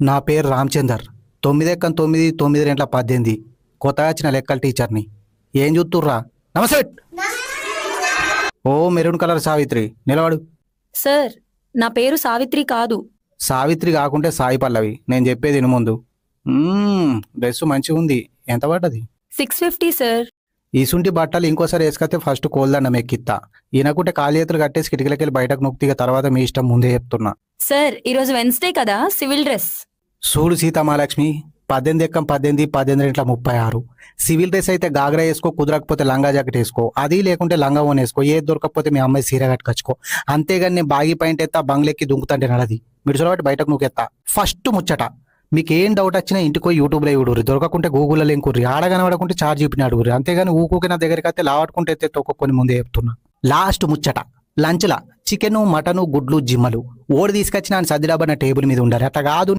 నా పేరు రామచందర్. 9 కొత్తగా వచ్చిన లెక్కల టీచర్ని. ఏం చూస్తుర్రా? నమస్తే. ఓ మెరూన్ కలర్ సావిత్రి నిలబడు. సార్ నా పేరు సావిత్రి కాదు. సావిత్రి కాకుంటే సాయి పల్లవి. నేను చెప్పేది విను ముందు. డ్రెస్ మంచిగా ఉంది. ఎంత పడ్డది? 650 సార్. ఈసుంటి బట్టలు ఇంకోసారి వేసుకొస్తే ఫస్ట్ కోల్దండం ఎక్కిత్తా. ఈయనకుంటే కాలు చేతులు కట్టేసి కిటికీలకెళ్ళి బయటకు నొక్కిగా తర్వాత మీ ఇష్టం, ముందే చెప్తున్నా. సార్ ఈరోజు వెన్స్డే కదా, సివిల్ డ్రెస్. చూడు సీతామహాలక్ష్మి, 18 ఎక్కం 18, 18 36. సివిల్ డ్రెస్ అయితే గాగ్రా వేసుకో, కుదరకపోతే లంగా జాకెట్ వేసుకో, అది లేకుంటే లంగా ఓన్ వేసుకో, ఏది దొరకకపోతే మీ అమ్మాయి సీర కట్టుకొచ్చుకో. అంతేగాని నేను బాగి పాయింట్ ఎత్తా బంగ్లెక్కి దుంకుతంటే నడది. మీరు చూడబట్టి బయటకు నూకెత్తా. ఫస్ట్ ముచ్చట, మీకు ఏం డౌట్ వచ్చినా ఇంటికి పోయి యూట్యూబ్లో చూడుర్రి, దొరకకుంటే గూగుల్లో ఎంకుర్రి, ఆడగనబడకుంటే చార్జ్ చూపిన అడుగురి. అంతేగాని ఊకూకి నా దగ్గరికి అయితే లావట్టుకుంటే ఎత్తే తొక్కొని ముందే చెప్తున్నా. లాస్ట్ ముచ్చట, లంచ్లా చికెను మటను గుడ్లు జిమ్మలు ఓడి తీసుకొచ్చిన సర్దిడాబన్న టేబుల్ మీద ఉండాలి. అట్లా కాదు